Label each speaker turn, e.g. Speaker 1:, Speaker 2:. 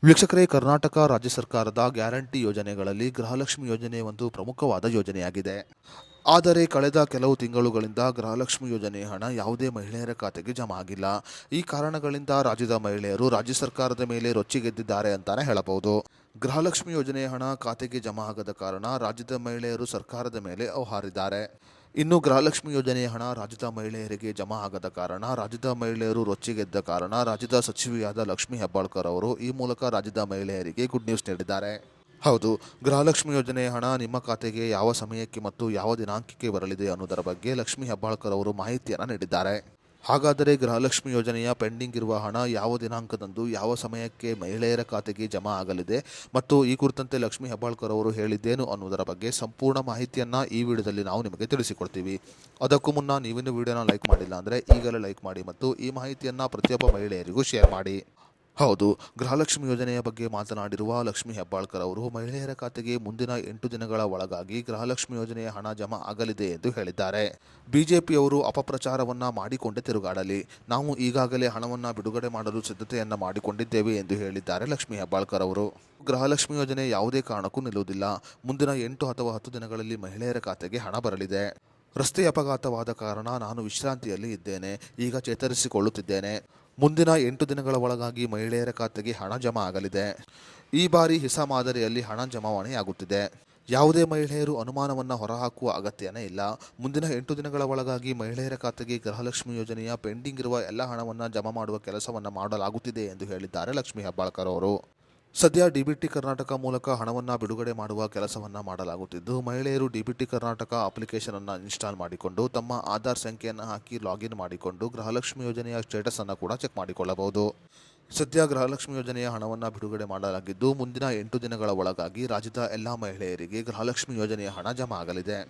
Speaker 1: ವೀಕ್ಷಕರೇ, ಕರ್ನಾಟಕ ರಾಜ್ಯ ಸರ್ಕಾರದ ಗ್ಯಾರಂಟಿ ಯೋಜನೆಗಳಲ್ಲಿ ಗೃಹಲಕ್ಷ್ಮಿ ಯೋಜನೆ ಒಂದು ಪ್ರಮುಖವಾದ ಯೋಜನೆಯಾಗಿದೆ. ಆದರೆ ಕಳೆದ ಕೆಲವು ತಿಂಗಳುಗಳಿಂದ ಗೃಹಲಕ್ಷ್ಮಿ ಯೋಜನೆ ಹಣ ಯಾವುದೇ ಮಹಿಳೆಯರ ಖಾತೆಗೆ ಜಮಾ ಆಗಿಲ್ಲ. ಈ ಕಾರಣಗಳಿಂದ ರಾಜ್ಯದ ಮಹಿಳೆಯರು ರಾಜ್ಯ ಸರ್ಕಾರದ ಮೇಲೆ ರೊಚ್ಚಿಗೆದ್ದಿದ್ದಾರೆ ಅಂತಾನೆ ಹೇಳಬಹುದು. ಗೃಹಲಕ್ಷ್ಮಿ ಯೋಜನೆ ಹಣ ಖಾತೆಗೆ ಜಮಾ ಆಗದ ಕಾರಣ ರಾಜ್ಯದ ಮಹಿಳೆಯರು ಸರ್ಕಾರದ ಮೇಲೆ ಹೌಹಾರಿದ್ದಾರೆ. ಇನ್ನು ಗೃಹಲಕ್ಷ್ಮಿ ಯೋಜನೆಯ ಹಣ ರಾಜ್ಯದ ಮಹಿಳೆಯರಿಗೆ ಜಮಾ ಆಗದ ಕಾರಣ ರಾಜ್ಯದ ಮಹಿಳೆಯರು ರೊಚ್ಚಿಗೆದ್ದ ಕಾರಣ ರಾಜ್ಯದ ಸಚಿವೆಯಾದ ಲಕ್ಷ್ಮೀ ಹೆಬ್ಬಾಳ್ಕರ್ ಅವರು ಈ ಮೂಲಕ ರಾಜ್ಯದ ಮಹಿಳೆಯರಿಗೆ ಗುಡ್ ನ್ಯೂಸ್ ನೀಡಿದ್ದಾರೆ. ಹೌದು, ಗೃಹಲಕ್ಷ್ಮಿ ಯೋಜನೆಯ ಹಣ ನಿಮ್ಮ ಖಾತೆಗೆ ಯಾವ ಸಮಯಕ್ಕೆ ಮತ್ತು ಯಾವ ದಿನಾಂಕಕ್ಕೆ ಬರಲಿದೆ ಅನ್ನೋದರ ಬಗ್ಗೆ ಲಕ್ಷ್ಮೀ ಹೆಬ್ಬಾಳ್ಕರ್ ಅವರು ಮಾಹಿತಿಯನ್ನು ನೀಡಿದ್ದಾರೆ. ಹಾಗಾದರೆ ಗೃಹಲಕ್ಷ್ಮಿ ಯೋಜನೆಯ ಪೆಂಡಿಂಗ್ ಇರುವ ಹಣ ಯಾವ ದಿನಾಂಕದಂದು ಯಾವ ಸಮಯಕ್ಕೆ ಮಹಿಳೆಯರ ಖಾತೆಗೆ ಜಮಾ ಆಗಲಿದೆ ಮತ್ತು ಈ ಕುರಿತಂತೆ ಲಕ್ಷ್ಮೀ ಹೆಬ್ಬಾಳ್ಕರ್ ಅವರು ಹೇಳಿದ್ದೇನು ಅನ್ನೋದರ ಬಗ್ಗೆ ಸಂಪೂರ್ಣ ಮಾಹಿತಿಯನ್ನು ಈ ವಿಡಿಯೋದಲ್ಲಿ ನಾವು ನಿಮಗೆ ತಿಳಿಸಿಕೊಡ್ತೀವಿ. ಅದಕ್ಕೂ ಮುನ್ನ ನೀವಿನ್ನು ವಿಡಿಯೋನ ಲೈಕ್ ಮಾಡಿಲ್ಲ ಅಂದರೆ ಈಗಲೇ ಲೈಕ್ ಮಾಡಿ ಮತ್ತು ಈ ಮಾಹಿತಿಯನ್ನು ಪ್ರತಿಯೊಬ್ಬ ಮಹಿಳೆಯರಿಗೂ ಶೇರ್ ಮಾಡಿ. ಹೌದು, ಗೃಹಲಕ್ಷ್ಮಿ ಯೋಜನೆಯ ಬಗ್ಗೆ ಮಾತನಾಡಿರುವ ಲಕ್ಷ್ಮೀ ಹೆಬ್ಬಾಳ್ಕರ್ ಅವರು ಮಹಿಳೆಯರ ಖಾತೆಗೆ ಮುಂದಿನ 8 ದಿನಗಳ ಒಳಗಾಗಿ ಗೃಹಲಕ್ಷ್ಮಿ ಯೋಜನೆಯ ಹಣ ಜಮಾ ಆಗಲಿದೆ ಎಂದು ಹೇಳಿದ್ದಾರೆ. ಬಿಜೆಪಿಯವರು ಅಪಪ್ರಚಾರವನ್ನ ಮಾಡಿಕೊಂಡೇ ತಿರುಗಾಡಲಿ, ನಾವು ಈಗಾಗಲೇ ಹಣವನ್ನು ಬಿಡುಗಡೆ ಮಾಡಲು ಸಿದ್ಧತೆಯನ್ನ ಮಾಡಿಕೊಂಡಿದ್ದೇವೆ ಎಂದು ಹೇಳಿದ್ದಾರೆ ಲಕ್ಷ್ಮೀ ಹೆಬ್ಬಾಳ್ಕರ್ ಅವರು. ಗೃಹಲಕ್ಷ್ಮಿ ಯೋಜನೆ ಯಾವುದೇ ಕಾರಣಕ್ಕೂ ನಿಲ್ಲುವುದಿಲ್ಲ. ಮುಂದಿನ 8 ಅಥವಾ 10 ದಿನಗಳಲ್ಲಿ ಮಹಿಳೆಯರ ಖಾತೆಗೆ ಹಣ ಬರಲಿದೆ. ರಸ್ತೆ ಅಪಘಾತವಾದ ಕಾರಣ ನಾನು ವಿಶ್ರಾಂತಿಯಲ್ಲಿ ಇದ್ದೇನೆ, ಈಗ ಚೇತರಿಸಿಕೊಳ್ಳುತ್ತಿದ್ದೇನೆ. ಮುಂದಿನ 8 ದಿನಗಳ ಒಳಗಾಗಿ ಮಹಿಳೆಯರ ಖಾತೆಗೆ ಹಣ ಜಮಾ ಆಗಲಿದೆ. ಈ ಬಾರಿ ಹೊಸ ಮಾದರಿಯಲ್ಲಿ ಹಣ ಜಮಾವಣೆಯಾಗುತ್ತಿದೆ. ಯಾವುದೇ ಮಹಿಳೆಯರು ಅನುಮಾನವನ್ನು ಹೊರಹಾಕುವ ಅಗತ್ಯನೇ ಇಲ್ಲ. ಮುಂದಿನ 8 ದಿನಗಳ ಒಳಗಾಗಿ ಮಹಿಳೆಯರ ಖಾತೆಗೆ ಗೃಹಲಕ್ಷ್ಮಿ ಯೋಜನೆಯ ಪೆಂಡಿಂಗ್ ಇರುವ ಎಲ್ಲ ಹಣವನ್ನು ಜಮಾ ಮಾಡುವ ಕೆಲಸವನ್ನು ಮಾಡಲಾಗುತ್ತಿದೆ ಎಂದು ಹೇಳಿದ್ದಾರೆ ಲಕ್ಷ್ಮೀ ಹೆಬ್ಬಾಳ್ಕರ್ ಅವರು. ಸದ್ಯ ಡಿಬಿಟಿ ಕರ್ನಾಟಕ ಮೂಲಕ ಹಣವನ್ನು ಬಿಡುಗಡೆ ಮಾಡುವ ಕೆಲಸವನ್ನು ಮಾಡಲಾಗುತ್ತಿದ್ದು, ಮಹಿಳೆಯರು ಡಿಬಿಟಿ ಕರ್ನಾಟಕ ಅಪ್ಲಿಕೇಶನ್ ಅನ್ನು ಇನ್ಸ್ಟಾಲ್ ಮಾಡಿಕೊಂಡು ತಮ್ಮ ಆಧಾರ್ ಸಂಖ್ಯೆಯನ್ನು ಹಾಕಿ ಲಾಗಿನ್ ಮಾಡಿಕೊಂಡು ಗೃಹಲಕ್ಷ್ಮಿ ಯೋಜನೆಯ ಸ್ಟೇಟಸ್ ಅನ್ನು ಕೂಡ ಚೆಕ್ ಮಾಡಿಕೊಳ್ಳಬಹುದು. ಸದ್ಯ ಗೃಹಲಕ್ಷ್ಮಿ ಯೋಜನೆಯ ಹಣವನ್ನು ಬಿಡುಗಡೆ ಮಾಡಲಾಗಿದ್ದು, ಮುಂದಿನ 8 ದಿನಗಳ ಒಳಗಾಗಿ ರಾಜ್ಯದ ಎಲ್ಲ ಮಹಿಳೆಯರಿಗೆ ಗೃಹಲಕ್ಷ್ಮಿ ಯೋಜನೆಯ ಹಣ ಜಮಾ ಆಗಲಿದೆ.